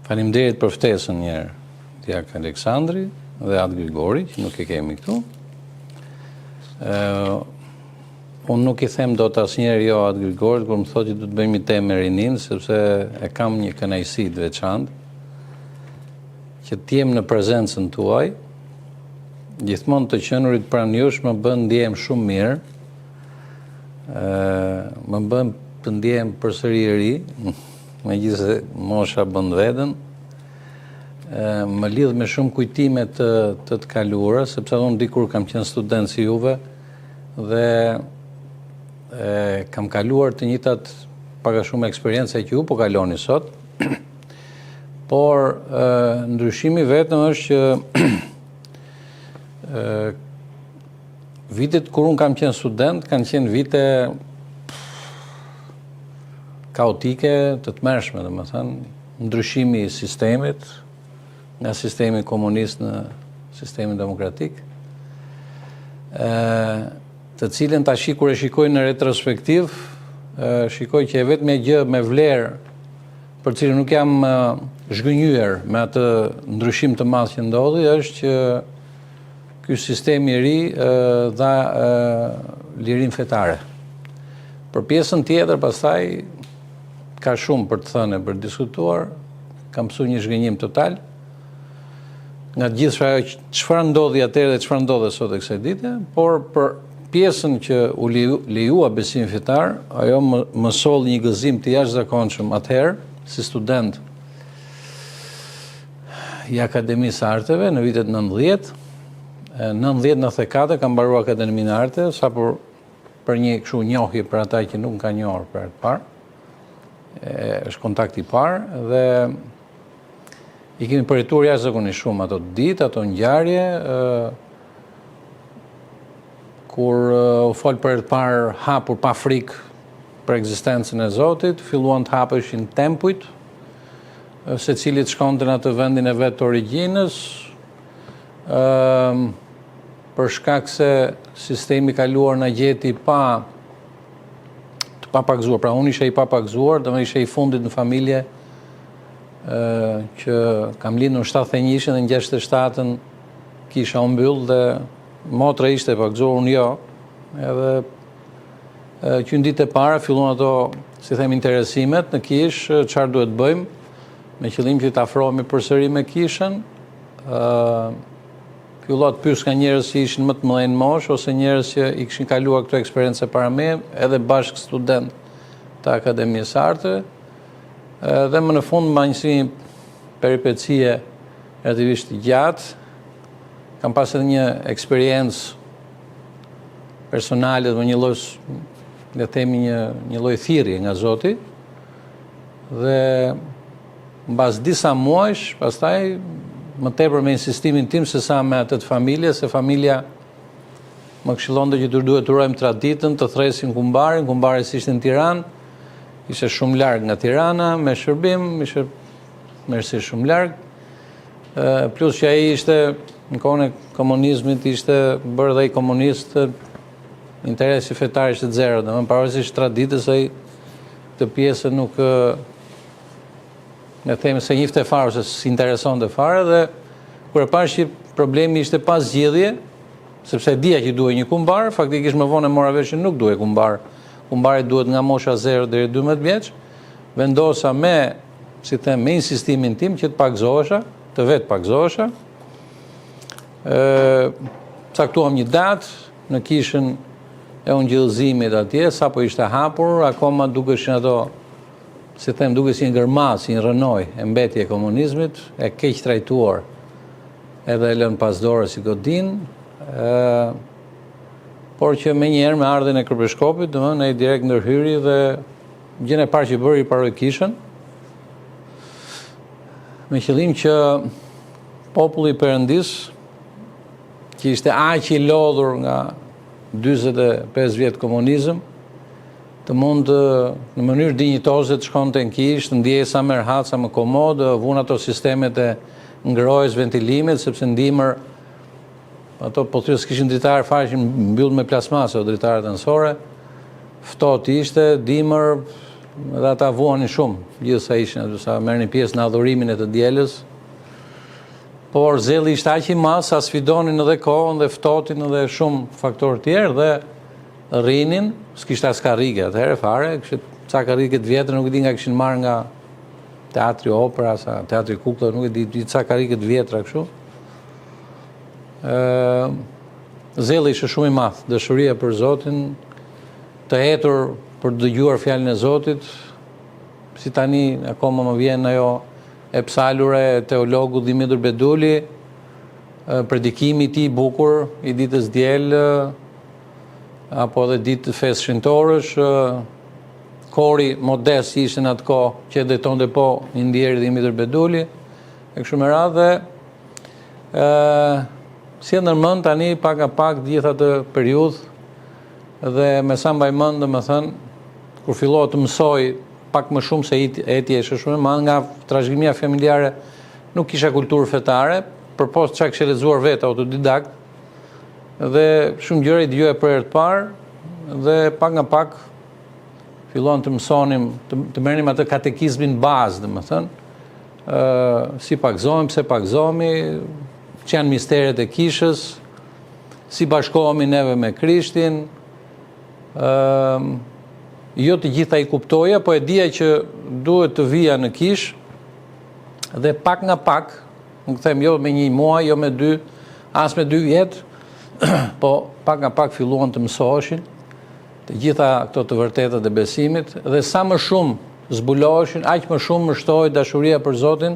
Faleminderit për ftesën njerë, Diak Aleksandri dhe Atë Grigori, që nuk e kemi këtu. Unë nuk i them do të asnjëherë jo Atë Grigorit, kur më thotë që du të bëjmë i temë me rinin, sepse e kam një kënaqësi të veçantë, që t'jem në prezencën tuaj, gjithmonë të qenurit pranë jush më bën ndjem shumë mirë, më bën të ndjem përsëri i ri, megjithëse mosha bën veten, më lidh me shumë kujtime të kaluara, sepse unë dikur kam qenë student si juve dhe kam kaluar të njëjtat pak a shumë eksperjenca që ju po kaloni sot. Por ndryshimi vetëm është që vitet kur unë kam qenë student kanë qenë vite kaotike, të tmerrshme, domethënë, ndryshimi i sistemit nga sistemi komunist në sistemin demokratik, të cilën tash kur e shikoj në retrospektiv, shikoj që e vetmja gjë me vlerë për cilën nuk jam zhgënjyer me atë ndryshim të madh që ndodhi, është që ky sistemi i ri dha lirinë fetare. Për pjesën tjetër, pastaj ka shumë për të thënë, për të diskutuar, kam mësuar një zhgënjim total nga të gjithë ajo çfarë ndodhi atëherë dhe çfarë ndodhet sot e kësaj dite, por për pjesën që u lejua besimi fetar, ajo më solli një gëzim të jashtëzakonshëm atëherë si student i Akademisë Arteve në vitet 90. 90-94 kam mbaruar Akademinë e Arte, sa për një kështu njohje për ata që nuk kanë njohur për herë të parë. Është kontakti i parë dhe i kemi përjetuar jashtëzakonisht shumë ato ditë, ato ngjarje, kur u fol për herë të parë hapur pa frikë për ekzistencën e Zotit, filluan të hapeshin tempujt, secilit shkonte në atë vendin e vet të origjinës, për shkak se sistemi i kaluar na gjeti të papagzuar. Pra unë isha i papagzuar, domethënë isha i fundit në familje, që kam lindur në 71 dhe në 67-ën kisha u mbyll dhe motra ishte e pagzuar, unë jo. Edhe që në ditë e para filluan ato, si them, interesimet në kish, çfarë duhet bëjmë, me qëllim që të afrohemi përsëri me kishën. Fillua të pyes nga njerëz që ishin më të mëdhenj në moshë ose njerëz që i kishin kaluar këto eksperiencë para me, edhe bashkë student të Akademisë Arteve. Dhe më në fund më një peripecie relativisht gjatë. Kam pas edhe një eksperiencë personale dhe një lloj, le të themi, një lloj thirrje nga Zoti. Dhe mbas disa muajsh, pastaj më tepër me insistimin tim se sa me atë të familje, se familja më këshillonte që duhet të urojmë traditën, të thresim kumbarin, kumbari ishte në Tiranë, ishte shumë larg nga Tirana, me shërbim, ishte mersi shumë larg. Plus që ai ishte në kohën e komunizmit, ishte bërë dhe i komunist, interesi fetar ishte zero, domethënë pavarësisht traditës, ai këtë pjesë nuk me themi se njifte fare, se s'interesonte fare, dhe kur e pash që problemi ishte pas zgjedhje, sepse dija që duhej një kumbar, faktikisht më vonë mora vesh që nuk duhej kumbar. Kumbari duhet nga mosha 0 deri 12 vjeç. Vendosa me, si them, me insistimin tim që të pagzohesha, të vetë pagzohesha. Caktuam një datë në kishën e ungjillëzimit atje, sapo ishte hapur, akoma dukeshin ato, si them, duke si një gërmas, si një rënoj e mbetje e komunizmit, e keq trajtuar, edhe e lënë pas dore si godin, por që me njerë me ardhen e kryptoskopit, domethënë ai direkt ndërhyri dhe gjën e parë që bëri i paroj kishën, me qëllim që populli i Perëndis, që ishte aq i lodhur nga 45 vjet komunizëm, të mund në mënyrë dinjitoze të shkonte në kishë, të ndjej sa më rehat, sa më komod, vun ato sistemet e ngrojës, ventilimit, sepse ndimër, ato po thyrë s'kishin dritarë fare që mbyll me plasmasë o dritarët anësore, ftohtë ishte, dimër, dhe ata vuanin shumë, gjithë sa ishin aty, sa merrnin pjesë në adhurimin e të dielës. Por zelli ishte aq i madh sa sfidonin edhe kohën dhe ftohtin edhe shumë faktorë tjerë dhe rrinin, s'kishte as karrige atëherë fare, kishte ca karrige të vjetra, nuk e di nga kishin marrë nga teatri opera, sa teatri kukullave, nuk e di ca karrige të vjetra kështu. Zelli ishte shumë i madh, dashuria për Zotin, të hetur për të dëgjuar fjalën e Zotit, si tani akoma më vjen ajo e psalure e teologu Dimitur Beduli, predikimi i tij i bukur i ditës diel, apo edhe ditë fesë shintorësh, kori modest ishte në atë kohë që drejtonte po i ndjeri Dimitur Beduli, e kështu me radhë, si e ndërmend tani pak a pak gjithë atë periudhë dhe me sa mbaj mend, domethënë, kur fillova të mësoj pak më shumë se etja ishte shumë e madhe, nga trashëgimia familjare nuk kisha kulturë fetare, përpos çka kisha lexuar vetë autodidakt, dhe shumë gjëra i dëgjoja për herë të parë dhe pak nga pak filluan të mësonim, të merrnim atë katekizmin bazë, domethënë, si pagzohemi, pse pagzohemi, që janë misteret e kishës, si bashkohemi neve me Krishtin, jo të gjitha i kuptoja, po e dija që duhet të vija në kishë dhe pak nga pak, nuk them jo me 1 muaj, jo me 2, as me 2 vjetë, po pak nga pak filluan të mësoheshin të gjitha këto të vërtetat e besimit dhe sa më shumë zbuloheshin, aq më shumë më shtohej dashuria për Zotin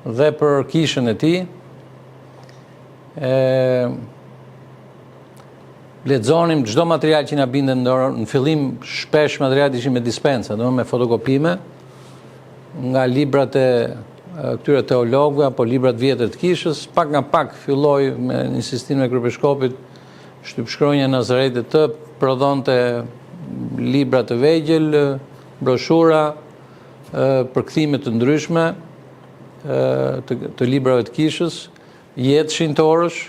dhe për kishën e tij. Lexonim çdo material që na binte në dorë. Në fillim shpesh materialet ishin me dispensa, me fotokopime, nga librat e këtyre teologëve apo librat vjetër të kishës. Pak nga pak filloi me insistimin e kryepeshkopit, shtypshkronja Nazaretit të prodhonte libra të vegjël, broshura, përkthime të ndryshme të librave të kishës, jetë shintorësh.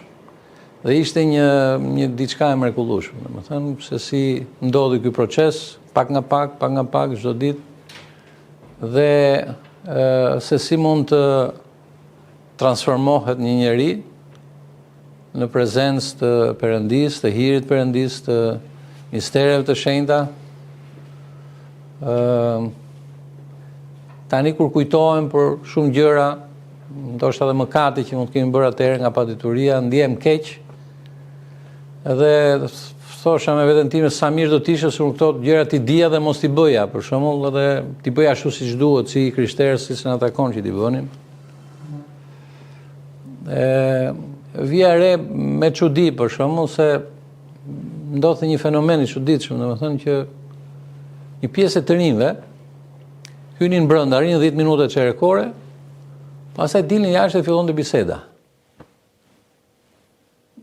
Dhe ishte një diçka e mrekullueshme, domethënë, se si ndodhi ky proces, pak nga pak, çdo ditë, dhe se si mund të transformohet një njeri në prezencë të Perëndisë, të hirit Perëndisë, të mistereve të shenjta. Tani kur kujtohem për shumë gjëra, ndoshta edhe mëkate që mund të kemi bërë atëherë nga padituria, ndjehem keq. Edhe thosha me veten time sa mirë do të ishte sur këto gjëra ti dija dhe mos t'i bëja, për shembull, edhe t'i bëja ashtu siç duhet, si krishterë, siç na takon që t'i bënim. Vija re me çudi, për shembull, se ndodhte një fenomen i çuditshëm, domethënë që një pjesë e të rinjve hynin brenda, rinin 10 minuta çerekore, pastaj dilnin jashtë dhe fillonte biseda.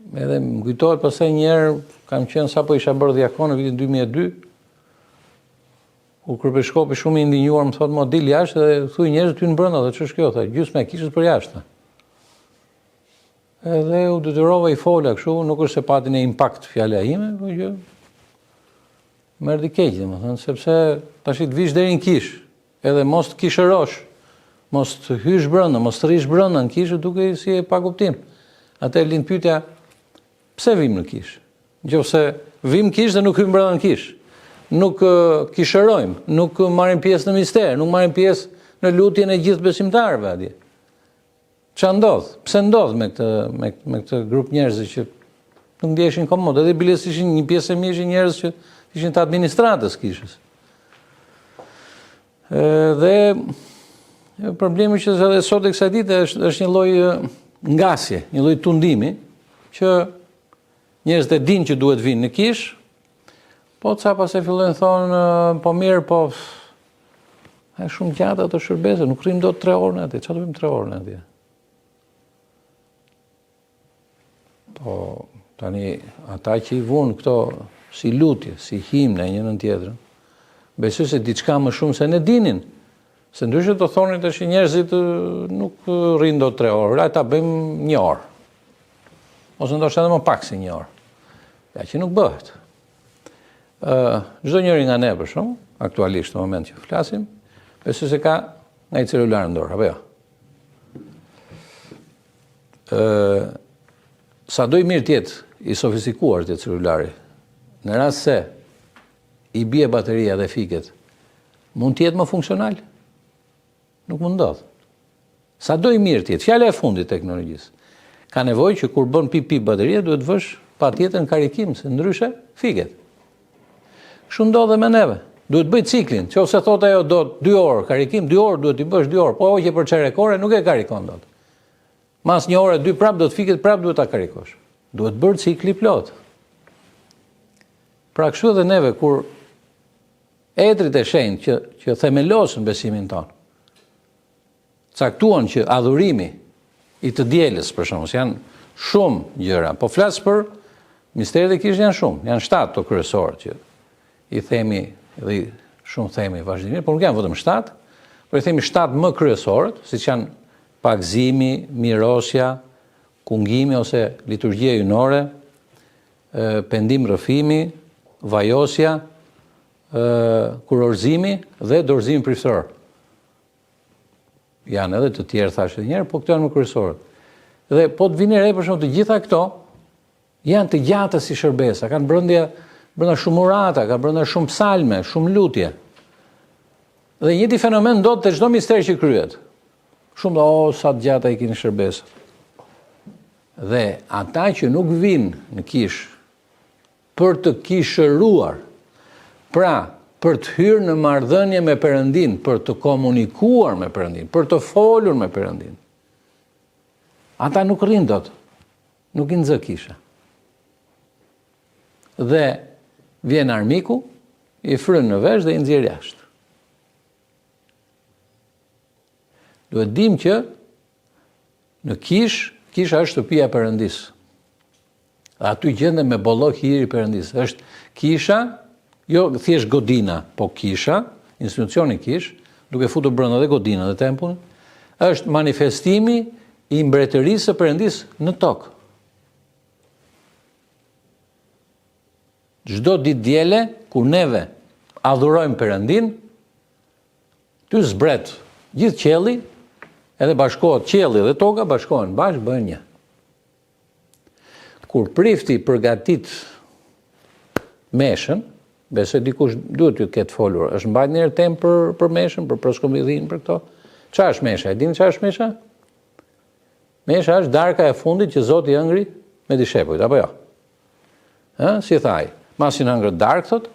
Edhe më kujtohet pastaj një herë, kam qenë sapo isha bërë diakon në vitin 2002, kur kryepeshkopi shumë i ndinjuar më thotë, "Mo dil jashtë dhe thuaj njerëz ty në brenda, dhe ç'është kjo?" Tha, "Gjysma e kishës për jashtë." Edhe u detyrova i fola kështu, nuk është se pati një impakt fjala ime, por që më erdhi keq, domethënë, sepse tash të vish deri në kishë, edhe mos të kishërosh, mos të hysh brenda, mos të rrish brenda në kishë, duke si e pa kuptim. Atë lind pyetja, pse vim në kishë? Nëse vim kishë dhe nuk hym brenda në kishë, nuk kishërojmë, nuk marrim pjesë në mister, nuk marrim pjesë në lutjen e gjithë besimtarëve atje. Ç'a ndodh? Pse ndodh me këtë grup njerëzish që nuk ndjeshin komod, edhe biles ishin një pjesë e mirë, ishin njerëz që ishin të administratës kishës. Dhe problemi që edhe sot e kësaj dite është një lloj ngasje, një lloj tundimi që njerëzit e dinë që duhet vinë në kishë, po ca pas e fillojnë thonë, po mirë, po është shumë gjatë ato shërbese, nuk rrim dot 3 orë në atje, çfarë do bëjmë 3 orë në atje? Po tani ata që i vunë këto si lutje, si himne një nën tjetrën, besoj se diçka më shumë se ne dinin. Se ndryshe të thonin tash njerëzit nuk rrin dot 3 orë, ata bëjmë 1 orë. Ose ndoshta edhe më pak se 1 orë. Ja që nuk bëhet. Çdo njeri nga ne për shkak aktualisht në moment që flasim, besoj se ka nga i celular në dorë, apo jo? Sa do i mirë tjetë i sofistikuar të celulari, në rast se i bie bateria dhe fiket, mund tjetë më funksional? Nuk mund ndodh. Sa do i mirë tjetë, fjala e fundit teknologjisë. Ka nevojë që kur bën pip bateria, duhet vësh pa tjetër në karikim, se ndryshe fiket. Kështu ndodh dhe me neve. Duhet bëj ciklin, nëse thot ajo do 2 orë karikim, 2 orë duhet i bësh 2 orë, po hoqje për çerekore nuk e karikon dot. Mas 1 orë 2 prap do të fiket, prap duhet ta karikosh. Duhet bërë cikli plot. Pra kështu edhe neve kur etrit e shenjtë që themelosën besimin tonë, caktuan që adhurimi i të dielës, për shembull, janë shumë gjëra, po flas për misteret e kishit janë shumë, janë 7 të kryesorë që i themi dhe shumë themi vazhdimisht, por nuk janë vetëm 7, por i themi 7 më kryesorët, siç janë pagëzimi, mirosja, kungimi ose liturgjia hyjnore, pendim rrëfimi, vajosja, kurorëzimi dhe dorëzimi priftëror. Janë edhe të tjerë thashë edhe një herë, po këto janë më kryesorët. Dhe po të vini re për shembull të gjitha këto janë të gjata si shërbesa, kanë brenda shumë urata, ka brenda shumë psalme, shumë lutje. Dhe njëti fenomen ndodh te çdo mister që kryhet. Shumë sa të gjata i keni shërbesa. Dhe ata që nuk vinë në kish për të kishëruar, pra për të hyrë në marrëdhënie me Perëndin, për të komunikuar me Perëndin, për të folur me Perëndin. Ata nuk rrin dot. Nuk i nxë kisha. Dhe vjen armiku, i fryn në vesh dhe i nxjerr jashtë. Duhet dim që në kisha është shtëpia e Perëndis. Dhe aty gjenden me bollok hiri i Perëndis. Është kisha, jo thjesht godina, po kisha, institucioni kish, duke futur brenda dhe godina dhe tempullin, është manifestimi i mbretërisë së Perëndis në tokë. Çdo ditë diele, kur neve adhurojmë Perëndin, ty zbret gjithë qielli, edhe bashkohet qielli dhe toka, bashkohen bashkë, bëhen një. Kur prifti përgatit meshën, besoj dikush duhet t'ju ketë folur, është mbajtur një herë temë për meshën, për proskomidhin, për këto. Çfarë është mesha? E dini çfarë është mesha? Mesha është darka e fundit që Zoti ëngri me dishepujt, apo jo? Si thaj, masi në ëngrët darkë, thot,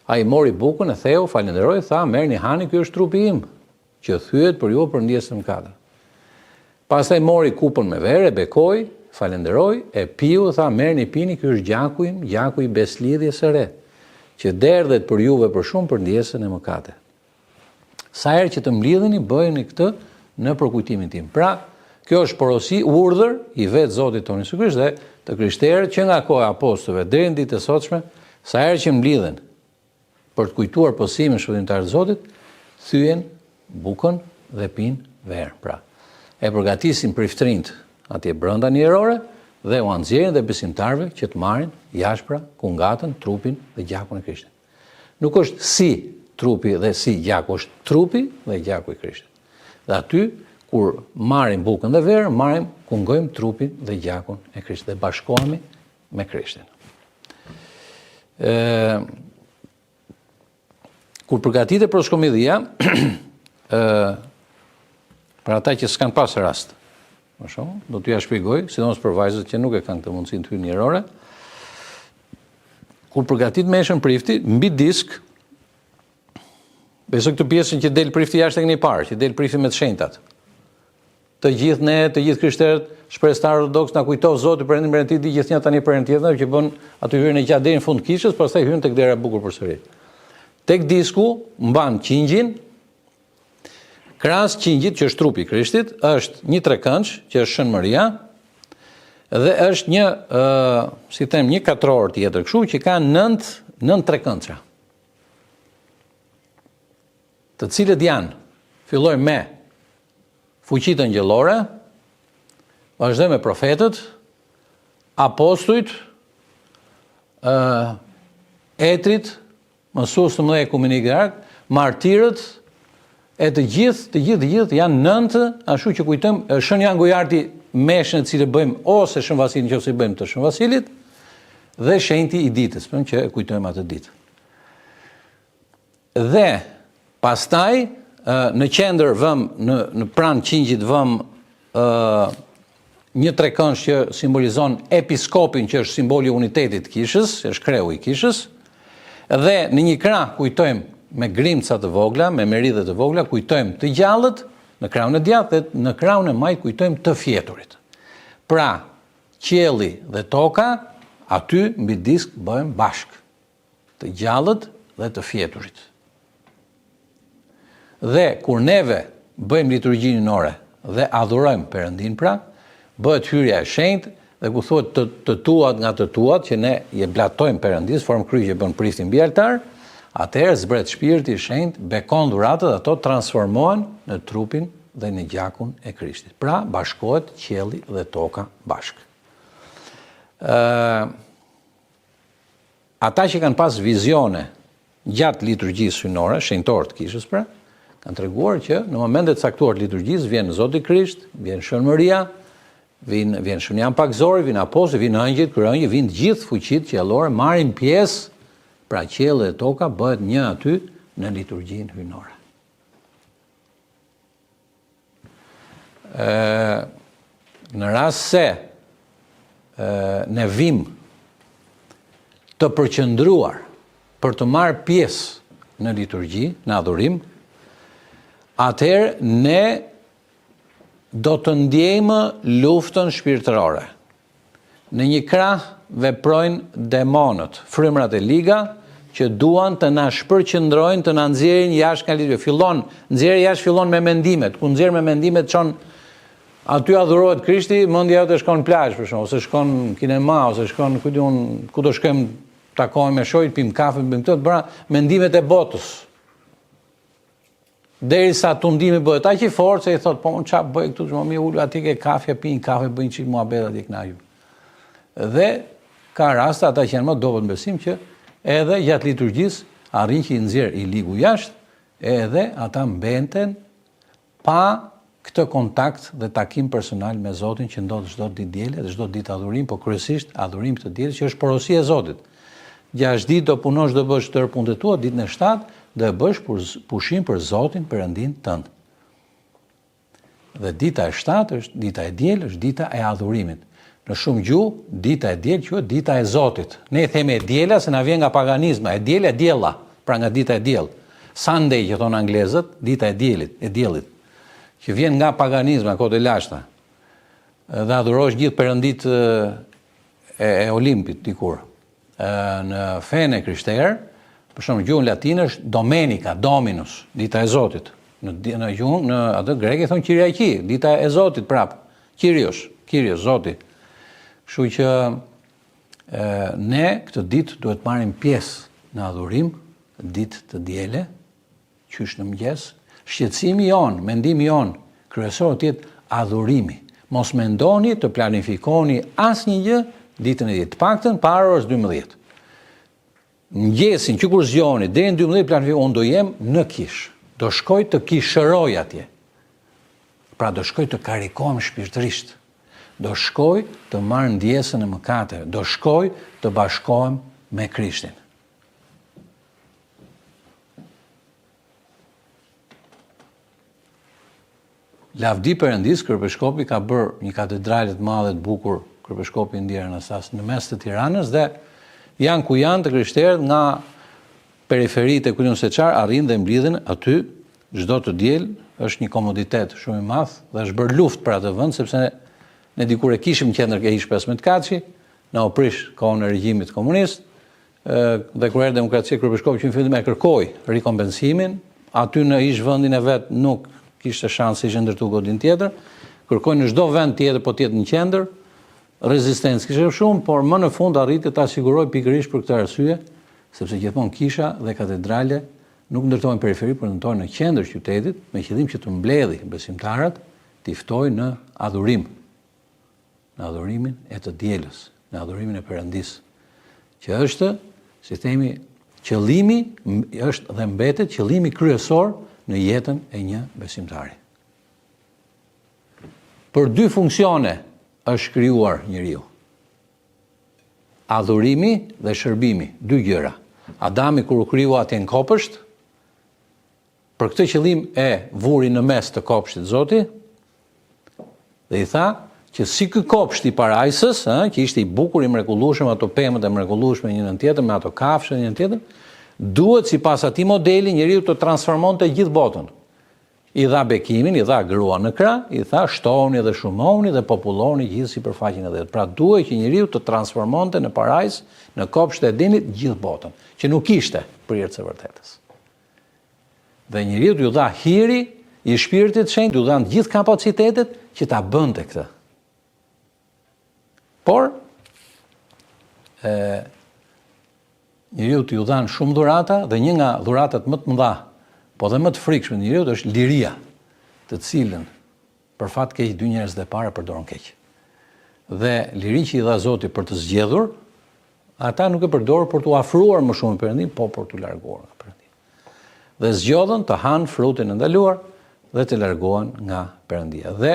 ai mori bukën, e theu, falenderoi, tha, merrni hani, ky është trupi im, që thyet për ju për ndjesën mëkate. Pastaj mori kupën me verë, bekoi, falenderoi, e piu, tha, merrni pini, ky është gjaku im, gjaku i beslidhjes së re, që derdhet për juve për shumë për ndjesën e mëkate. Sa herë që të mblidheni, bëjeni këtë në përkujtimin tim. Pra, kjo është porosi, urdhër i vetë Zotit tonë Jezusi Krisht dhe të krishterët që nga koha e apostujve deri në ditët e sotshme, sa herë që mblidhen për të kujtuar posimin shpëtimtar të Zotit, thyen bukën dhe pinë verë. Pra, e përgatisin priftërinjt atje brenda njerore dhe u anxherin dhe besimtarëve që të marrin jashpra, kungatën, trupin dhe gjakun e Krishtit. Nuk është si trupi dhe si gjaku, është trupi dhe gjaku i Krishtit. Dhe aty, kur marrim bukën dhe verën, kungojmë trupin dhe gjakun e Krishtit dhe bashkohemi me Krishtin. Kur përgatitet proskomidhia, për ata që s'kan pasur rast, për shembull, do t'ju ja shpjegoj, sidomos për vajzat që nuk e kanë këtë mundësi të hyjnë njerore. Kur përgatit meshën prifti, mbi disk, besoj këtë pjesën që del prifti jashtë e keni parë, që del prifti me të shenjtat. Të gjithë ne, të gjithë krishterët, shprestar ortodoks na kujtoi Zoti Perëndin Perëndit di gjithnjë tani Perëndin tjetër që bën aty hyrën e gjatë deri në fund kishës, pastaj hyn tek dera e bukur përsëri. Tek disku mban qingjin. Krahas qingjit që është trupi i Krishtit, është një trekëndsh që është Shënmëria dhe është një si them një katror tjetër kështu që ka 9 trekëndsha. Të cilët janë fillojmë me fuqitë angjëllore, vazhdojmë me profetët, apostujt, etrit, mësues të mëdhenj ekumenik grak, martirët e të gjithë janë 9, ashtu që kujtojmë Shën Jan Gojarti meshën e cilë bëjmë ose Shën Vasilin që ose bëjmë të Shën Vasilit dhe shenjti i ditës, për që kujtojmë atë ditë. Dhe pastaj në qendër vëm, në pranë qingjit vëm një trekënsh që simbolizon episkopin që është simboli i unitetit kishës, është kreu i kishës, dhe në një krah kujtojmë me grimca të vogla, me meridhe të vogla, kujtojmë të gjallët në krahun e djathtë dhe në krahun e majt kujtojmë të fjeturit. Pra, qielli dhe toka aty mbi disk bëhen bashk, të gjallët dhe të fjeturit. Dhe kur neve bëjmë liturgjinë nore dhe adhurojmë Perëndin pra, bëhet hyrja e shenjtë dhe ku thuhet të tuat nga të tuat që ne je blatojmë Perëndis, formë kryqe bën pristin mbi altar, atëherë zbret shpirti i shenjtë, bekon dhuratat, ato transformohen në trupin dhe në gjakun e Krishtit. Pra bashkohet qielli dhe toka bashk. Ata që kanë pas vizione gjatë liturgjisë hynore, shenjtor të kishës pra, kanë treguar që në momentet caktuar të liturgjisë vjen Zoti Krisht, vjen Shën Maria, vjen Shën Jan Pakzori, vjen apostujt, vjen angjëjt, kryeangjëjt, vjen gjithë fuqitë qiellore, marrin pjesë, pra qielli dhe toka bëhet një aty në liturgjinë hynore. Në rast se ne vim të përqendruar për të marrë pjesë në liturgji, në adhurim, atëherë ne do të ndjejmë luftën shpirtërore. Në një krah veprojnë demonët, frymrat e liga, që duan të na shpërqendrojnë, të na nxjerrin jashtë nga liturgjia. Nxjerrja jashtë fillon me mendimet. Ku nxjerr me mendimet çon aty adhurohet Krishti, mendja jote shkon plazh për shkak, ose shkon kinema, ose shkon ku do shkojmë takohemi me shojt, pim kafe, bëjmë këtë, bëra mendimet e botës. Derisa tundimi bëhet aq i fortë se i thot, po unë çfarë bëj këtu, më mirë ul aty ke kafe, pin kafe, bëjnë çik muhabet aty kënaqur. Dhe ka raste ata që janë më dobët besim që edhe gjatë liturgjisë arrin që i nxjerr i ligu jashtë, edhe ata mbenten pa këtë kontakt dhe takim personal me Zotin që ndodh çdo ditë diele dhe çdo ditë adhurim, po kryesisht adhurim të dielës që është porosia e Zotit. 6 ditë do punosh, do bësh tërë punët tua, ditën e 7 do bësh pushim për Zotin, Perëndin tënd. Dhe dita e 7 është dita e diel, është dita e adhurimit. Në shumë gjuhë, dita e diel quhet dita e Zotit. Ne i themi e diela se na vjen nga paganizma, e diel e diella, pra nga dita e diell. Sunday që thon anglezët, dita e diellit, që vjen nga paganizma, kohët e lashta. Dhe adhurosh gjithë perëndit e Olimpit dikur. Në fenë krishterë, për shembull gjuhën latine është Domenica, Dominus, dita e Zotit. Në gjuhën në atë greke thon Kyriaki, dita e Zotit prap. Kyrios, Zoti. Kështu që ne këtë ditë duhet marrim pjesë në adhurim, ditë të diele, qysh në mëngjes. Shqetësimi jon, mendimi jon kryesor të jetë adhurimi. Mos mendoni të planifikoni asnjë gjë ditën e ditë, të paktën para orës 12. Mëngjesin që kur zgjoni deri në 12 planifikoj, unë do jem në kish. Do shkoj të kishëroj atje. Pra do shkoj të karikohem shpirtërisht. Do shkoj të marr ndjesën e mëkateve. Do shkoj të bashkohem me Krishtin. Lavdi Perëndis, kryepiskopi ka bërë një katedrale të madhe të bukur, kryepiskopi Ilir Anastas, në mes të Tiranës, dhe janë ku janë të krishterët nga periferitë e ku diun se çfarë arrin dhe mblidhen aty çdo të diel. Është një komoditet shumë i madh dhe është bërë luftë për atë vend, sepse ne dikur e kishim qendër ke ish 15 Kaçi, na u prish kohën e regjimit komunist, dhe kur erdhi demokracia, kryepiskopi që në fillim e kërkoi rikompensimin, aty në ish vendin e vet nuk kishte shanse që ndërtu godin tjetër, kërkoi në çdo vend tjetër po tjetë në qendër, rezistencë kishte shumë, por më në fund arriti ta siguroj pikërisht për këtë arsye, sepse gjithmonë kisha dhe katedrale nuk ndërtojnë periferi, por ndërtojnë në qendër qytetit, me qëllim që të mbledhi besimtarët, t'i ftojë në adhurim, në adhurimin e të dielës, në adhurimin e Perëndisë, që është, si themi, qëllimi është dhe mbetet qëllimi kryesor në jetën e një besimtari. Për dy funksione është krijuar njeriu. Adhurimi dhe shërbimi, dy gjëra. Adami kur u krijua atje në kopësht, për këtë qëllim e vuri në mes të kopshtit Zoti, dhe i tha që si ky kopsht i parajsës, që ishte i bukur, i mrekullueshëm, ato pemët e mrekullueshme një nën tjetrën, me ato kafshë një nën tjetrën, duhet sipas atij modeli njeriu të transformonte gjithë botën. I dha bekimin, i dha grua në krah, i tha shtohuni dhe shumoni dhe populloni gjithë sipërfaqen e detit. Pra duhet që njeriu të transformonte në parajs, në kopsht e Edenit gjithë botën, që nuk ishte prirje së vërtetës. Dhe njeriu t'u dha hiri i Shpirtit Shenjtë, t'u dha gjithë kapacitetet që ta bënte këtë. Por njeriu t'u dhan shumë dhurata dhe një nga dhuratat më të mëdha, po dhe më të frikshme në njeriu është liria, të cilën për fat keq dy njerëz dhe para përdoren keq. Dhe lirinë që i dha Zoti për të zgjedhur, ata nuk e përdorin për t'u afruar më shumë Perëndin, po për t'u larguar nga Perëndia. Dhe zgjodhen të hanë frutin e ndaluar dhe të largohen nga Perëndia. Dhe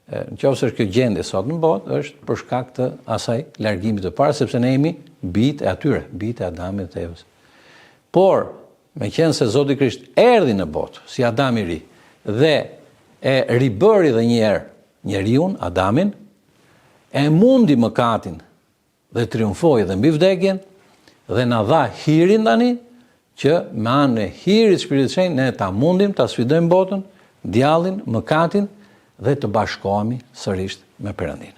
nëse është kjo gjendje sot në botë, është për shkak të asaj largimit të parë, sepse ne jemi bijtë e atyre, bijtë e Adamit dhe Evës. Por me qenë se Zoti Krisht erdhi në botë, si Adam i ri, dhe e ribëri dhe njerë njeriun, Adamin, e mundi mëkatin dhe triumfoi dhe mbi vdekjen, dhe na dha hirin tani, që me anë e hirit Shpirtit Shenjtë ne ta mundim ta sfidojmë botën, djallin, mëkatin, dhe të bashkohemi sërish me Perëndin.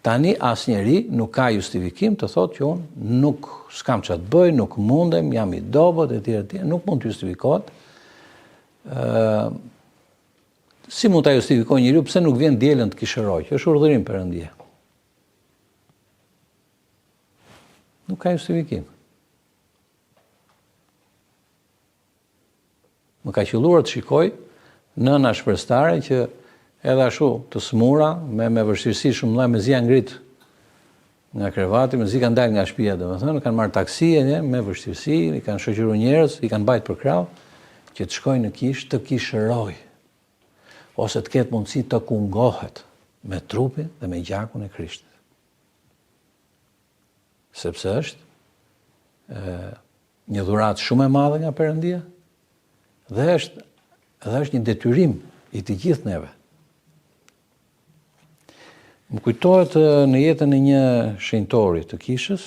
Tani asnjëri nuk ka justifikim të thotë që unë nuk s'kam ç'a të bëj, nuk mundem, jam i dobët e tjerë, nuk mund të justifikohet. Si mund ta justifikojë njeriu pse nuk vjen dielën të kishëroj, që është urdhërim Perëndie. Nuk ka justifikim. Më ka qelluar të shikoj nëna shpreshtare që edhe ashtu të smura, me vështirësi shumë mëdha, mezi janë ngrit nga krevati, mezi kanë dalë nga shtëpia, domethënë kanë marrë taksi me vështirësi, i kanë shoqëruar njerëz, i kanë bajt për krau, që të shkojnë në kishë të kishëroj, ose të ketë mundësi të kungohet me trupin dhe me gjakun e Krishtit. Sepse është një dhuratë shumë e madhe nga Perëndia, dhe është një detyrim i të gjithë neve. Më kujtohet në jetën e një shenjtori të kishës,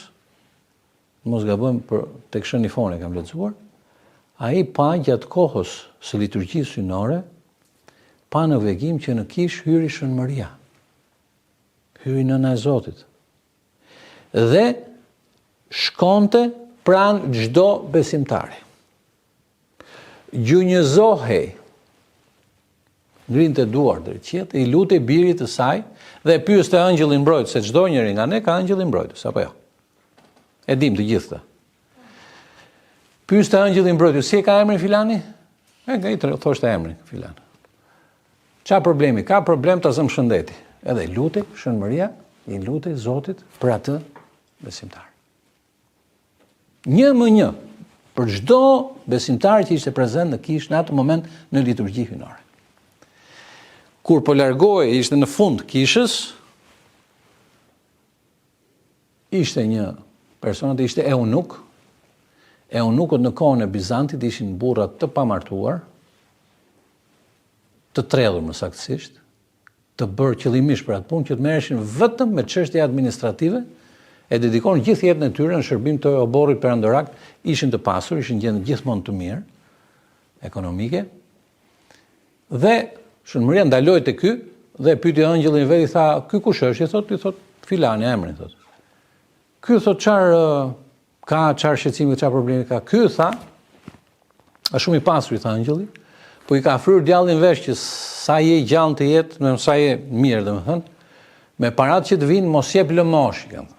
mos gabojm tek Shëni Fone kam lexuar, ai pa gjatë kohës së liturgjisë synore, pa në vegim që në kishë hyri Shënmëria, hyri Nëna e Zotit, dhe shkonte pranë çdo besimtari. Gjunjëzohej, ngrinte duar drejt qiellit, i lutej birit të saj dhe pyeste angjëllin mbrojtës, se çdo njeri nga ne ka angjëllin mbrojtës, apo jo? E dim të gjithë këtë. Pyeste angjëllin mbrojtës, si e ka emrin filani? Ai thoshte emrin filan. Çfarë problemi? Ka problem ta zëm shëndeti. Edhe i lutej Shënmëria, i lutej Zotit për atë besimtar. Një më një, për çdo besimtar që ishte prezent në kishë në atë moment në liturgji hynore. Kur po largohej, ishte në fund kishës, ishte një person, ishte eunuk. Eunukët në kohën e Bizantit ishin burrat të pamartuar, të tredhur më saktësisht, të bërë qëllimisht për atë punë, që të merreshin vetëm me çështje administrative, e dedikonin gjithë jetën e tyre në shërbim të oborrit perandorak, ishin të pasur, ishin gjendë gjithmonë të mirë, ekonomike, dhe Shënmëria ndaloi te ky dhe pyeti angjëllin vet, i tha, "Ky kush është?" I thot, "Filani emrin", thot. Ky thot, "Çfarë shqetësimi, çfarë problemi ka?" Ky tha, "Është shumë i pasur", i tha angjëlli, "po i ka fryrë djallin vesh që sa je gjallë të jetë, me sa je mirë, domethënë, me paratë që të vinë mos jep lëmosh", kanë thënë.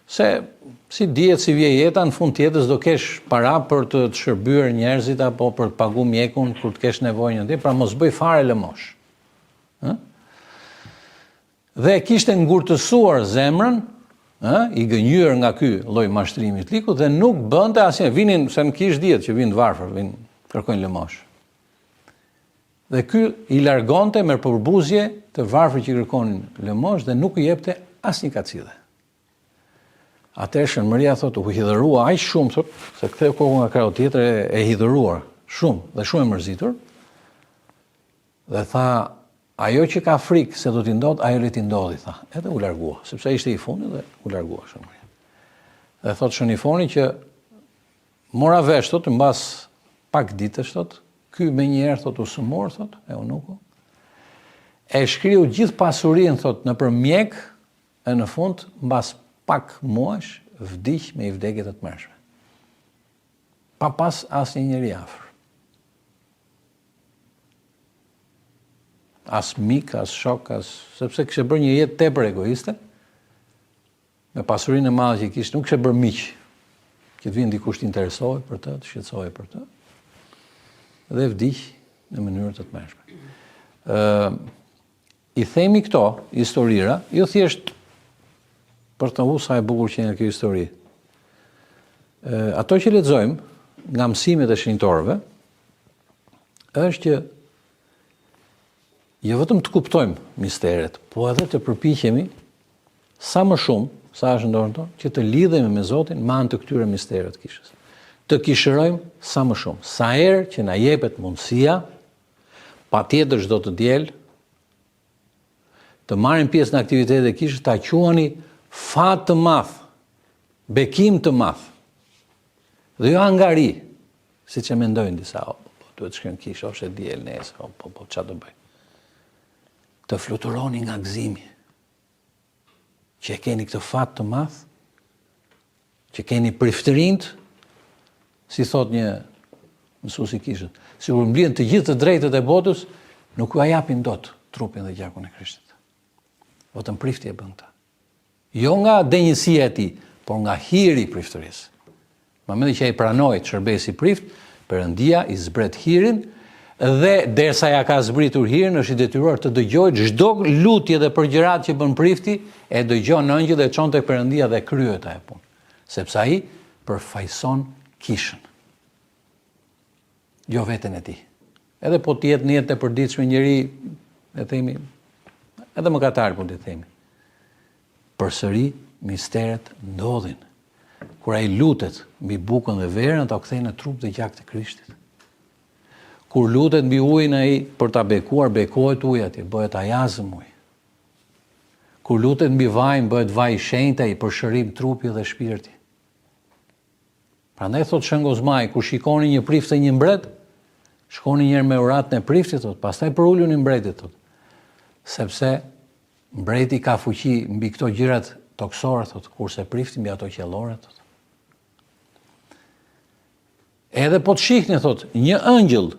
Se si dihet si vje jeta, në fund të jetës do kesh para për të shërbyer njerëzit apo për të paguar mjekun kur të kesh nevojë ndonjë, pra mos bëj fare lëmosh. Dhe kishte ngurtësuar zemrën i gënjur nga ky lloj mashtrimi të likut dhe nuk bënte asnjë. Vinin se në kish dihet që vinë të varfër, kërkojnë lëmosh. Dhe ky i largonte me përbuzje të varfër që kërkonin lëmosh dhe nuk i jepte asnjë kacille. Atëherë Shënmëria thotë u hidhërua aq shumë thotë se ktheu kokën nga krau tjetër e hidhëruar shumë dhe shumë e mërzitur. Dhe tha, ajo që ka frikë se do t'i ndodh, ajo le t'i ndodhi, tha. Edhe u largua, sepse ishte i fundit dhe u largua Shënmëria. Dhe thotë Shënifoni që mora vesh thotë mbas pak ditësh thotë, ky menjëherë thotë u sëmor thotë, e unuku. E shkriu gjithë pasurinë thotë nëpër mjek e në fund mbas pak muash vdiq me i vdekje të tmerrshme. Pa pas asnjë njeri afër. As mik, as shok, sepse kishte bërë një jetë tepër egoiste. Me pasurinë e madhe që kishte, nuk kishte bërë miq. Që të vinë dikush të interesohej për të, të shqetësohej për të. Dhe vdiq në mënyrë të tmerrshme. I themi këto historira, jo thjesht për të u sa e bukur që janë kjo histori. Ato që lexojmë nga mësimet e shenjtorëve është që jo vetëm të kuptojmë misteret, po edhe të përpiqemi sa më shumë, sa është në dorën tonë, që të lidhemi me Zotin me anë të këtyre mistereve të kishës. Të kishërojmë sa më shumë. Sa herë që na jepet mundësia, patjetër çdo të diel, të marrim pjesë në aktivitetet e kishës, ta quani fat të madh, bekim të madh. Dhe jo angari, siç e mendojnë disa, duhet të shkojnë kishë, ose diel nesër, po çfarë do bëj? Të fluturoni nga gëzimi. Që e keni këtë fat të madh, që keni priftërinë, si thot një mësues i kishës, sikur mbien të gjithë të drejtët e botës, nuk u japin dot trupin dhe gjakun e Krishtit. Vetëm prifti e bën këtë. Jo nga denjësia e tij, por nga hiri i priftërisë. Momentin që ai pranoi të shërbesi prift, Perëndia i zbret hirin dhe derisa ja ka zbritur hirin, është i detyruar të dëgjojë çdo lutje dhe përgjërat që bën prifti, e dëgjon ëngjëll dhe çon tek Perëndia dhe kryet ajo punë. Sepse ai përfaqëson kishën. Jo veten e tij. Edhe po të jetë në jetë e përditshme njëri, e themi, edhe mëkatar po të themi. Përsëri misteret ndodhin. Kur ai lutet mbi bukën dhe verën, ta kthej në trup dhe gjak të Krishtit. Kur lutet mbi ujin ai për ta bekuar, bekohet uji atje, bëhet ajazëm uji. Kur lutet mbi vajin, bëhet vaj i shenjtë i përshërim trupi dhe shpirti. Prandaj thot Shëngo Zmaj, kur shikoni një prift të një mbret, shkoni njëherë me uratën e priftit, thot, pastaj përuluni mbretit, thot. Sepse mbreti ka fuqi mbi këto gjërat toksore, thot, kurse prifti mbi ato qellore, thot. Edhe po të shihni, thot, një ëngjëll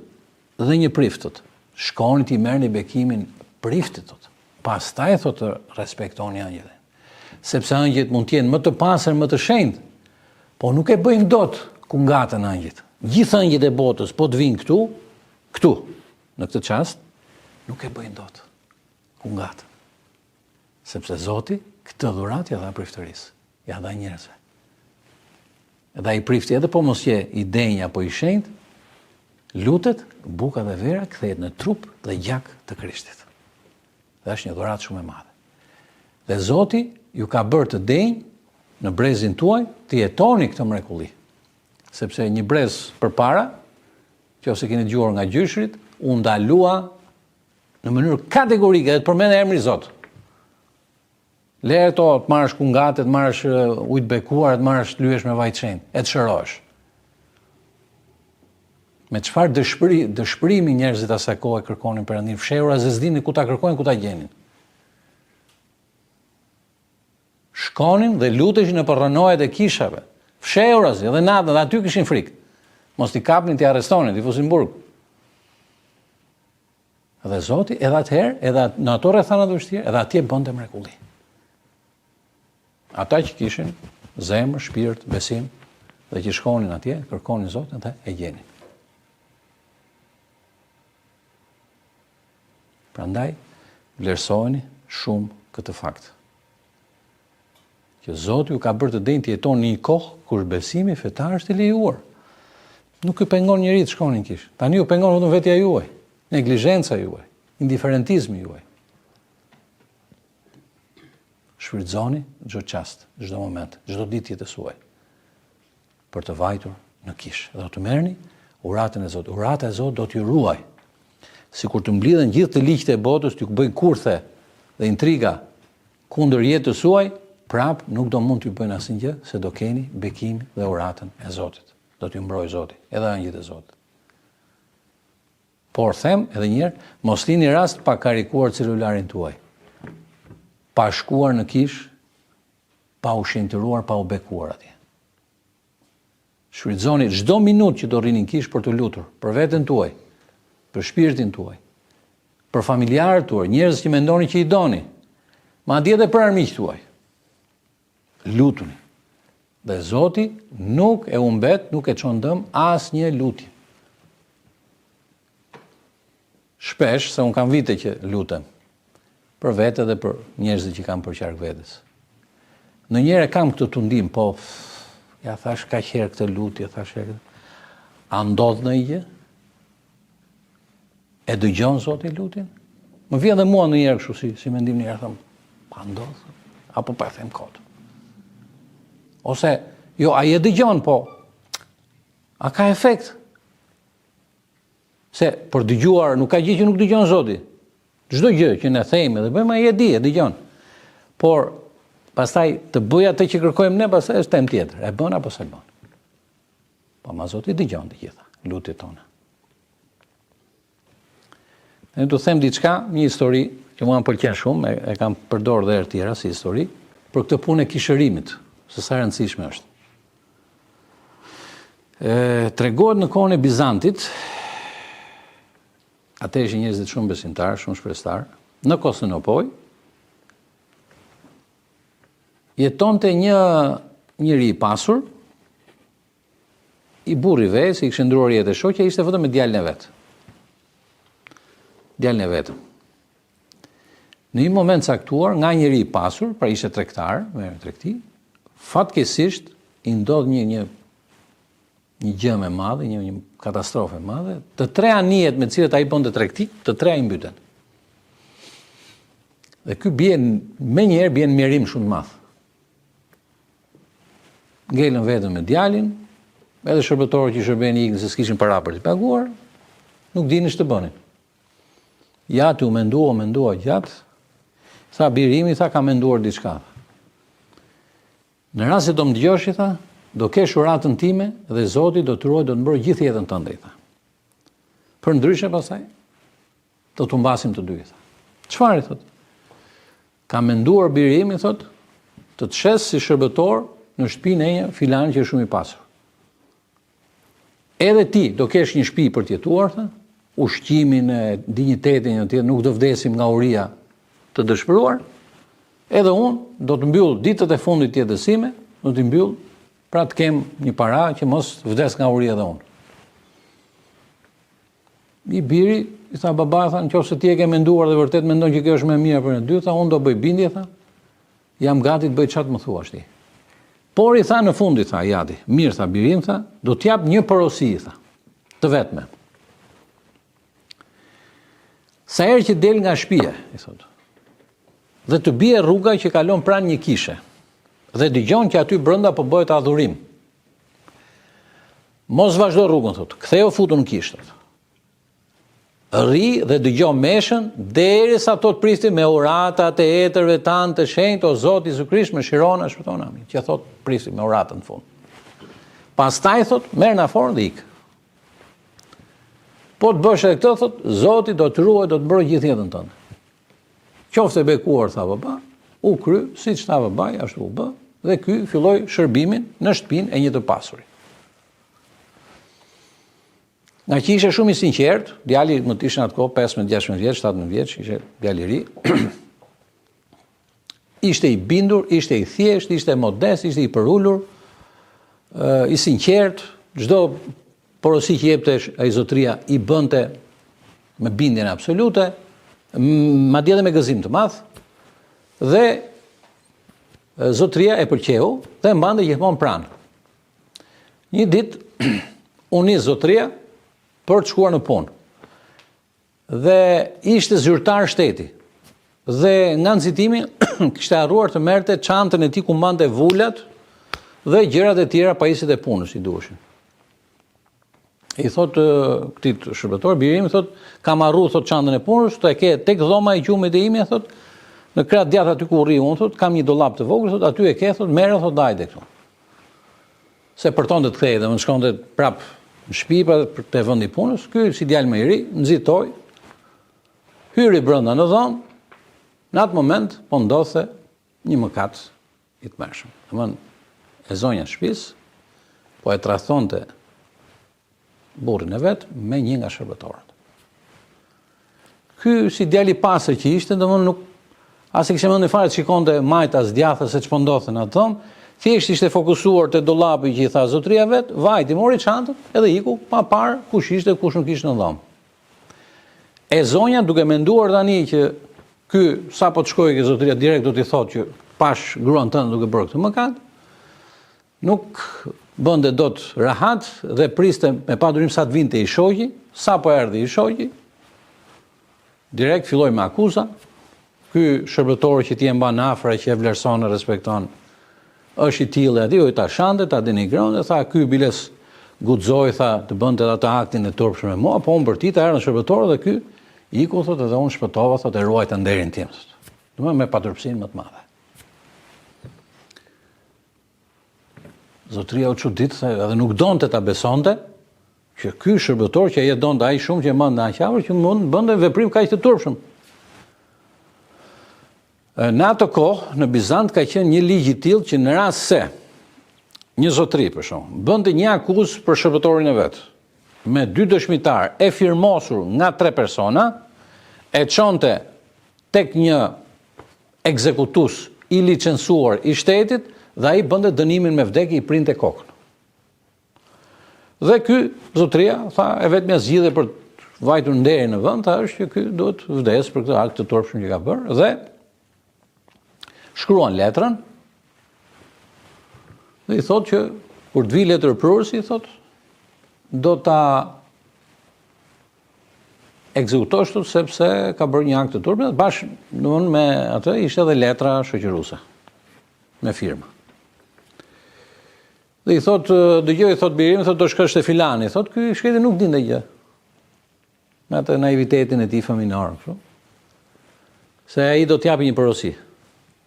dhe një prift, thot, shkoni ti merrni bekimin priftit, thot. Pastaj thot respektoni ëngjëllin. Sepse ëngjëllit mund të jenë më të pastër, më të shenjtë, po nuk e bëjmë dot ku ngatën ëngjëllit. Gjithë ëngjëllit e botës po të vinë këtu, në këtë çast, nuk e bëjnë dot ku ngatën. Sepse Zoti këtë dhuratë ja dha priftërisë, ja dha njerëzve. Edhe ai prifti edhe po mos je i denj apo i shenjtë, lutet, buka dhe vera kthehet në trup dhe gjak të Krishtit. Dhe është një dhuratë shumë e madhe. Dhe Zoti ju ka bërë të denj në brezin tuaj të jetoni këtë mrekulli. Sepse një brez përpara, nëse keni dëgjuar nga gjyshrit, u ndalua në mënyrë kategorike dhe të përmend emrin Zot. Lere to të marrësh kungate, të marrësh ujë të bekuar, të marrësh të lyesh me vaj të shenjtë, e të shërohesh. Me çfarë dëshpërimi njerëzit asaj kohe kërkonin Perëndin, fshehura se s'dinin ku ta kërkojnë, ku ta gjenin. Shkonin dhe luteshin nëpër rrënojet e kishave, fshehurazi dhe natën, dhe aty kishin frikë. Mos t'i kapnin, t'i arrestonin, t'i fusin burg. Dhe Zoti edhe atëherë, edhe në ato rrethana të vështira, edhe atje bënte mrekulli. Ata që kishin zemër, shpirt, besim, dhe që shkonin atje, kërkonin Zotin dhe e gjenin. Prandaj, vlerësojeni shumë këtë fakt. që Zoti ju ka bërë të denjë të jetoni në një kohë kur besimi fetar është i lejuar. Nuk ju pengon njëri të shkoni në kishë. Tani ju pengon vetëm vetja juaj, neglizhenca juaj, indiferentizmi juaj. Shfrytëzoni çdo çast, çdo moment, çdo ditë jetës suaj për të vajtur në kishë. Do të merrni uratën e Zotit. Urata e Zotit do t'ju ruaj. Sikur të mblidhen gjithë të ligjtë e botës, t'ju bëjnë kurthe dhe intriga kundër jetës suaj, prap nuk do mund t'ju bëjnë asnjë, se do keni bekimin dhe uratën e Zotit. Do t'ju mbrojë Zoti, edhe angjëjt e Zotit. Por them edhe një herë, mos lini rast pa karikuar celularin tuaj. Pa shkuar në kishë, pa u shenjtëruar, pa u bekuar atje. Shfrytëzoni çdo minutë që do rrini në kishë për të lutur, për veten tuaj, për shpirtin tuaj, për familjarët tuaj, njerëz që mendoni që i doni, madje edhe për armiqtë tuaj. Lutuni. Dhe Zoti nuk e humbet, nuk e çon dëm asnjë lutje. Shpesh, se unë kam vite që lutem, për vete dhe për njerëzit që kam për qark vetes. Në njëre kam këtë tundim, po, ja thash ka herë këtë lutje, thash herë, a ndodh në gjë? E dëgjon Zoti lutjen? Më vjen dhe mua në njerë kështu, si mendim njerë, thëmë, pa ndodh, apo pa them kot. Ose, jo, a je dëgjon, po, a ka efekt? Se për dëgjuar nuk ka gjë që nuk dëgjon Zoti. Çdo gjë që ne themi dhe bëjmë ai e di, e dëgjon. Por pastaj të bëj atë që kërkojmë ne, pastaj është temë tjetër. E bën apo s'e bën? Po ma Zoti dëgjon të gjitha lutjet tona. Ne do them diçka, një histori që mua më pëlqen shumë, e kam përdorur edhe herë tjera si histori, për këtë punë e kishërimit, se sa e rëndësishme është. Tregohet në kohën e Bizantit, atë ishin njerëzit shumë besimtar, shumë shprestar, në Konstantinopol, jetonte një njeri i pasur, i burri ves, i kishte ndruar jetë e shoqja, ishte vetëm me djalin e vet. Djalin e vetëm. Në një moment caktuar, nga njeri i pasur, pra ishte tregtar, me tregti, fatkeqësisht i ndodh një gjë me madhe, një katastrofë e madhe, të tre anijet me të cilët ai bënte tregti, të tre i mbyten. Dhe ky menjëherë bie në mjerim shumë të madh. Ngelën vetëm me djalin, edhe shërbëtorët që shërbenin ikën se s'kishin para për të paguar, nuk dinin ç'të bënin. Ja tu mendua gjatë, tha birimi, tha ka menduar diçka. Në rast se do më dëgjosh, tha, do kesh uratën time dhe Zoti do të ruaj, do të mbrojë gjithë jetën tënde, tha. Për ndryshe pastaj do të humbasim të dy, tha. Çfarë thot? Ka menduar birimi, thot, të shes si shërbëtor në shtëpinë e një filan që është shumë i pasur. Edhe ti do kesh një shtëpi për të jetuar, tha, ushqimin e dinjitetin e tjetër, nuk do vdesim nga uria të dëshpëruar. Edhe unë do të mbyll ditët e fundit të jetës sime, do të mbyll, pra të kem një para që mos vdes nga uria edhe unë. I biri, i tha baba, tha, nëse ti e ke menduar dhe vërtet mendon që kjo është më e mira për ne dy, tha, unë do bëj bindje, tha. Jam gati të bëj çfarë më thuash ti. Por i tha në fund, i tha, jadi, mirë, tha birim, tha, do t'jap një porosi, tha, të vetme. Sa herë që del nga shtëpia, i thotë, dhe të bie rruga që kalon pranë një kishe, dhe dëgjon që aty brenda po bëhet adhurim. Mos vazhdo rrugën, thotë, ktheu futu në kishë, thotë. Rri dhe dëgjo meshën, derisa to të pristin me uratat e etërve tanë të shenjtë, o Zoti Jezu Krisht, më shiron na shpëton amin. Që thot pristin me uratën në fund. Pastaj thot, merr na forën dhe ik. Po të bësh edhe këtë, thot, Zoti do të ruaj, do të mbrojë gjithë jetën tënde. Qoftë e bekuar, tha baba, u kry, siç tha babai, ashtu u bë, dhe ky filloi shërbimin në shtëpinë e një të pasurit. Nga që ishe shumë i sinqert, djali më të ishte në atë kohë 15-16 vjeç, 17 vjeç, ishe djali i ri. Ishte i bindur, ishte i thjesht, ishte modest, ishte i përulur, i sinqert, çdo porosi që jepte ai zotria i bënte me bindjen absolute, madje edhe me gëzim të madh, dhe zotëria e pëlqeu dhe mbante gjithmonë pranë. Një ditë u nis zotëria për të shkuar në punë. Dhe ishte zyrtar shteti. Dhe nga nxitimi kishte harruar të merrte çantën e tij ku mbante vulat dhe gjërat e tjera pajisjet e punës i duheshin. I thot këtij shërbëtor, birim, thot, kam harruar thot çantën e punës, të e ke tek dhoma e gjumit e ime, thot, në krah djathtë aty ku rri unë, thot, kam një dollap të vogël, thot, aty e ke, thot, merre, thot, hajde këtu. Se përtonte të kthehej dhe më shkonte prap në shtëpi për te vendi i punës, ky si djalë më i ri, nxitoi, hyri brenda në dhomë. Në atë moment po ndodhte një mëkat i tmerrshëm. Domthonë e zonja e shtëpisë po e tradhtonte burrin e vet me një nga shërbëtorët. Ky si djali i pastër që ishte, domthonë nuk as e kishte mendje fare të shikonte majtas djathtë se ç'po ndodhte në atë dhomë, thjesht ishte fokusuar te dollapi që i tha zotëria vet, vajti mori çantën edhe iku pa parë kush ishte kush nuk ishte në dhomë. E zonja duke menduar tani që ky sa po të shkojë ke zotëria direkt do t'i thotë që pash gruan tënde duke bërë këtë mëkat, nuk bënte dot rahat dhe priste me padurim sa të vinte i shoqi, sa po erdhi i shoqi, direkt filloi me akuza. Ky shërbëtor që ti e mban afër, që e vlerëson e respekton, është i tillë aty, u ta shante, ta denigron dhe tha ky biles guxoi, tha, të bënte atë aktin e turpshëm me mua, po unë për ti ta erdhën shërbëtorë dhe ky iku, thot, edhe unë shpëtova, thot, e ruajta nderin tim. Domethënë me paturpsinë më të madhe. Zotëria u çudit, edhe nuk donte ta besonte që ky shërbëtor që ai donte ai shumë që e mand në aqafër që mund bënte veprim kaq të turpshëm. Në ato kohë në Bizant ka qenë një ligj i tillë që në rast se një zotëri për shembull bënte një akuzë për shërbëtorin e vet, me 2 dëshmitar e firmosur nga 3 persona, e çonte tek një ekzekutus i licencuar i shtetit dhe ai bënte dënimin me vdekje, i printe kokën. Dhe ky zotëria tha e vetmja zgjidhje për të vajtur nderin në vend është që ky duhet vdes për këtë akt të turpshëm që ka bërë dhe shkruan letrën dhe i thotë që kur të vi letërpruesi, i thotë do ta ekzekutosh sepse ka bërë një akt të turpshëm, bashkë domthonë me atë ishte edhe letra shoqëruese me firmë. Dhe i thotë, dëgjoj, thotë birim, thotë do shkosh te filani, thotë ky shkreti nuk dinte gjë. Me atë naivitetin e tij fëminor, kështu. Se ai do t'japi një porosi.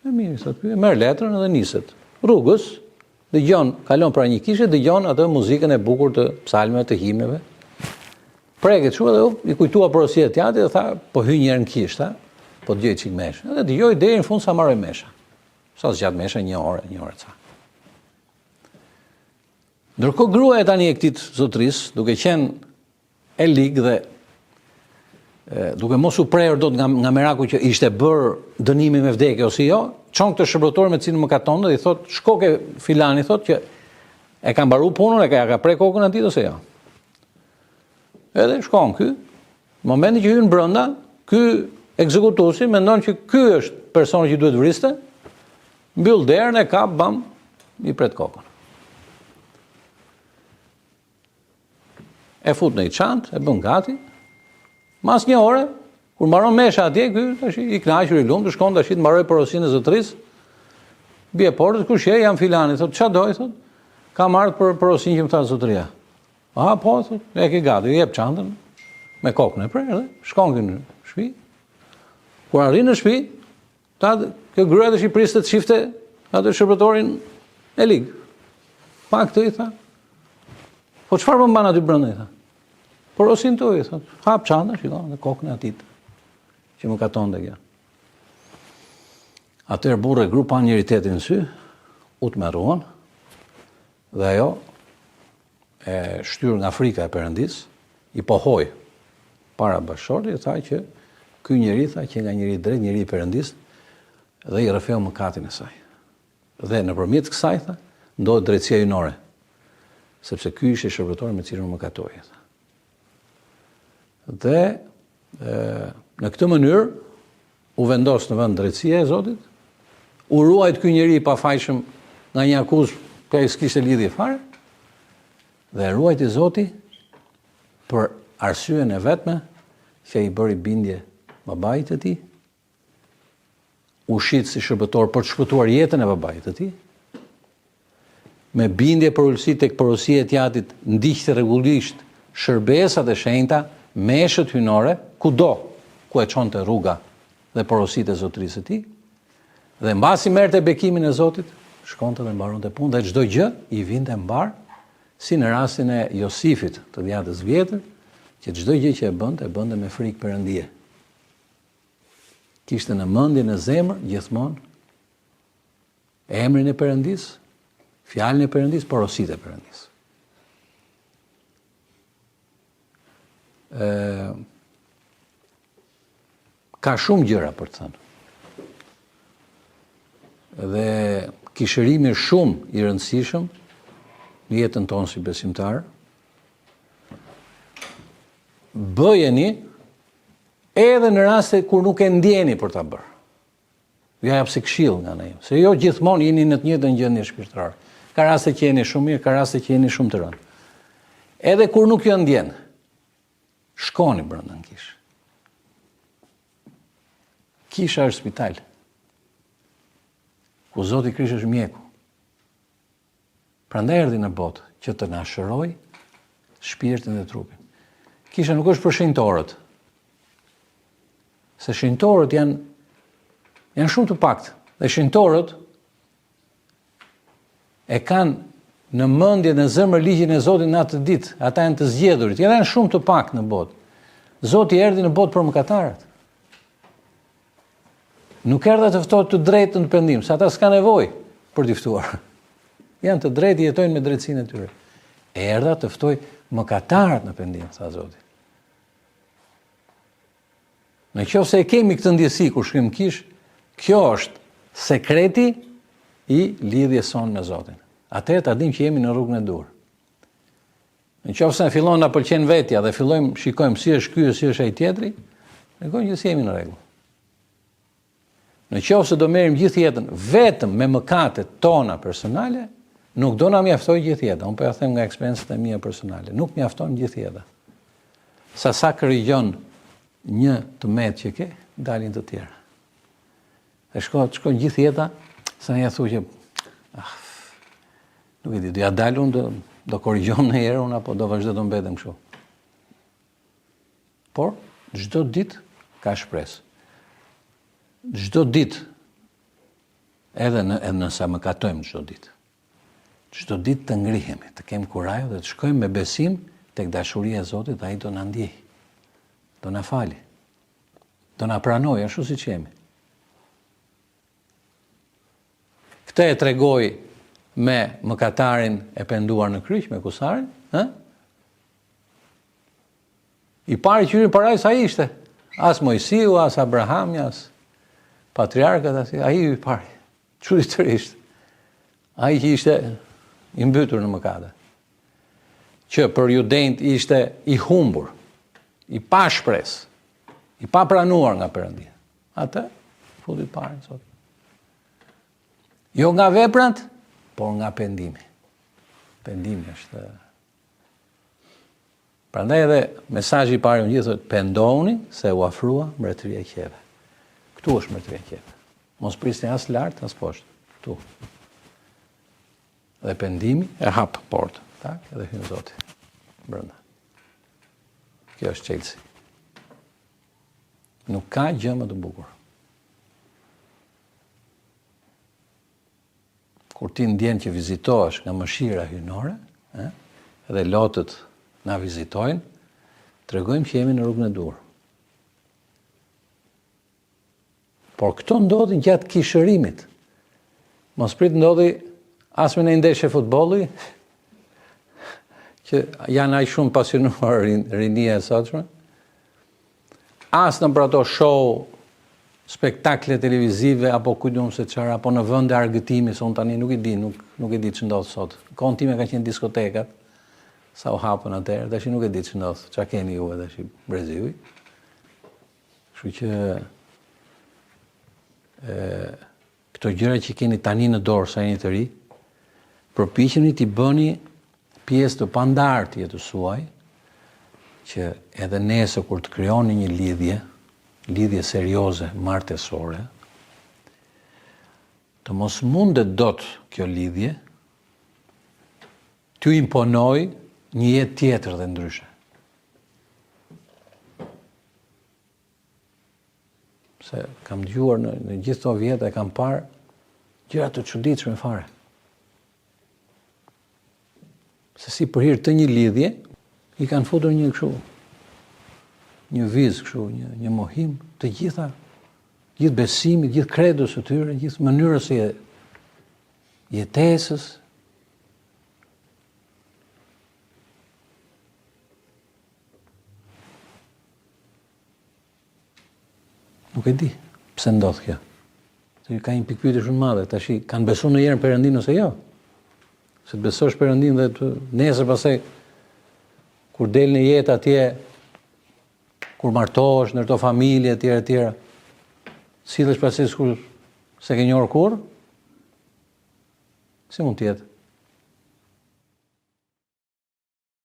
E mirë, thotë ky, merr letrën edhe niset. Rrugës dëgjon, kalon pra një kishe, dëgjon atë muzikën e bukur të psalmeve, të himneve. Preket shumë dhe i kujtua porosia e tij dhe tha, po hyj një herë në kishë, po dëgjoj çik meshë. Edhe dëgjoj deri në fund sa marroi mesha. Sa zgjat mesha, një orë ca. Ndërkohë gruaja tani e këtij zotërisë, duke qenë e ligë dhe duke mos u prerë dot nga meraku që ishte bërë dënimi me vdekje ose jo, çon këtë shërbëtor me cilin më katon dhe i thot, shko ke filani, thot që e ka mbaruar punën, e ka prek kokën atij ose jo. Edhe shkon ky, në momentin që hyn brenda, ky ekzekutuesi mendon që ky është personi që duhet vriste, mbyll derën e kap, bam, i pret kokën. E fut në një çantë, e bën gati. Mas një ore, kur mbaron mesha atje, ky tash i kënaqur i lumtur, shkon tash të mbaroj porosinë e zotërisë. Bie portës, kush je? Jam filani, thot, ç'a doj, thot? Kam ardhur për porosinë që më tha zotëria. Ah, po, thot, e ke gati, i jep çantën me kokën e prerë, shkon këtu në shtëpi. Kur arrin në shtëpi, kjo gruaja tash i priste të shifte atë shërbëtorin e lig. Pa këtë i tha. Po çfarë më mban aty brenda i tha? Porosin tu i thot, hap çantën, shikon, në kokën e atit, që më katonte kjo. Atëherë burri grupa njëri tjetrin në sy, u tmerruan, dhe ajo, e shtyr nga frika e Perëndis, i pohoi para bashkëshortit, tha që ky njeri tha që nga njeri drejt, njeri i Perëndis, dhe i rrëfeu mëkatin e saj. Dhe nëpërmjet kësaj tha, ndodhet drejtësia hyjnore, sepse ky ishte shërbëtor me cilin mëkatoi. Dhe në këtë mënyrë u vendos në vend drejtësia e Zotit, u ruajt ky njeri pa fajshëm nga një akuzë që ai s'kishte lidhje fare, dhe ruajti Zoti për arsyen e vetme që i bëri bindje babait të tij, u shit si shërbëtor për të shpëtuar jetën e babait të tij, me bindje për ulësi tek porosia e tjatit, ndiqte rregullisht shërbesat e shenjta, meshët hynore, kudo ku e çonte rruga dhe porositë e zotërisë së tij, dhe mbasi merrte bekimin e Zotit, shkonte dhe mbaronte punë dhe çdo gjë i vinte mbar, si në rastin e Josifit, të djatës vjetër, që çdo gjë që e bënte me frikë Perëndie. Kishte në mendje në zemër gjithmonë emrin e Perëndis, fjalën e Perëndis, porositë e Perëndis. Ka shumë gjëra për të thënë. Dhe kishërimi shumë i rëndësishëm në jetën tonë si besimtar. Bëjeni edhe në raste kur nuk e ndjeni për ta bërë. Ja jap si këshill nga ne. Se jo gjithmonë jeni në të njëjtën gjendje shpirtërore. Ka raste që jeni shumë mirë, ka raste që jeni shumë të rëndë. Edhe kur nuk ju ndjen, shkoni brenda në kishë. Kisha është spital, ku Zoti Krisht është mjeku. Prandaj erdhi në botë që të na shërojë shpirtin dhe trupin. Kisha nuk është për shenjtorët. Se shenjtorët janë shumë të paktë. Dhe shenjtorët e kanë në mendje në zemër ligjin e Zotit në atë ditë. Ata janë të zgjedhurit. Janë shumë të paktë në botë. Zoti erdhi në botë për mëkatarët. Nuk erdha të ftohet të drejtën në pendim, se ata s'ka nevojë për t'i ftuar. Janë të drejtë, jetojnë me drejtsinë e tyre. Erdha të ftoj mëkatarët në pendim, tha Zoti. Në qoftë se e kemi këtë ndjesi kur shkrim kish, kjo është sekreti i lidhjes sonë me Zotin. Atëherë ta dim që jemi në rrugën e dur. Në qoftë se ne fillon na pëlqen vetja dhe fillojmë shikojmë si është ky, si është ai tjetri, regojmë që jemi në rregull. Në qoftë se do merrim gjithë jetën vetëm me mëkatet tona personale, nuk do na mjaftojë gjithë jeta. Unë po ja them nga eksperiencët e mia personale. Nuk mjafton gjithë jeta. Sa krijon një tëmet që ke, dalin të tjera. Dhe shkon gjithë jeta, sa ja thu që nuk e di, do ja dal unë, do korrigjon në herë unë apo do vazhdo të mbetem kështu. Por çdo ditë ka shpresë. Çdo ditë, edhe nëse mëkatojmë çdo ditë. Çdo ditë të ngrihemi, të kemi kurajë dhe të shkojmë me besim tek dashuria e Zotit dhe ai do na ndjej. Do na fali. Do na pranojë ashtu siç jemi. Këtë e tregoj me mëkatarin e penduar në kryq, me kusarin, I pari që hyri paraj sa ishte. As Mojsiu, as Abrahami, as patriarkët, ai i pari. Çuditërisht. Ai që ishte i mbytur në mëkate. Që për judenjt ishte i humbur, i pa shpresë, i pa pranuar nga Perëndia. Atë futi parë sot. Jo nga veprat, por nga pendimi. Pendimi është. Prandaj edhe mesazhi i parë unë thotë pendohuni se u afrua mbretëria e qeve. Këtu është mbretëria e qeve. Mos prisni as lart as poshtë. Këtu. Dhe pendimi e hap portën, tak? Edhe hyn Zoti brenda. Kjo është çelësi. Nuk ka gjë më të bukur. Kur ti ndjen që vizitohesh nga mëshira hyjnore, edhe lotët na vizitojnë, tregojmë që jemi në rrugën e dur. Por këto ndodhin gjatë kishërimit. Mos prit ndodhi as me në ndeshje futbolli, që janë aq shumë pasionuar rinia e sotshme, as në për ato show, spektakle televizive, apo kujtëm se çfarë, apo në vende argëtimi, se unë tani nuk e di që ndodh sot. Kohën time ka qenë diskotekat, sa u hapën atëherë, tash nuk e di që ndodh, çfarë keni ju tash Breziu. Kështu që këto gjëra që keni tani në dorë sa jeni të ri, përpiqeni t'i bëni pjesë të pandartë jetës suaj, që edhe nesër kur të krijoni një lidhje serioze, martesore, të mos mundet dot kjo lidhje t'ju imponoj një jetë tjetër dhe ndryshe. Se kam dëgjuar në gjithë këto vjet e kam parë gjëra të çuditshme fare. Se si për hir të një lidhje i kanë futur një kështu, një vizë kështu, një mohim të gjithë besimi, gjithë kredës së tyre, gjithë mënyrës së jetesës. Nuk e di pse ndodh kjo. Se ka një pikpyetje shumë madhe, tash kanë besuar në herën Perëndin ose jo? Se të besosh Perëndin dhe nesër pastaj kur del në jetë atje, kur martohesh, ndërto familje etj. Sillesh pastaj se ke njohur kurrë? Si mund të jetë?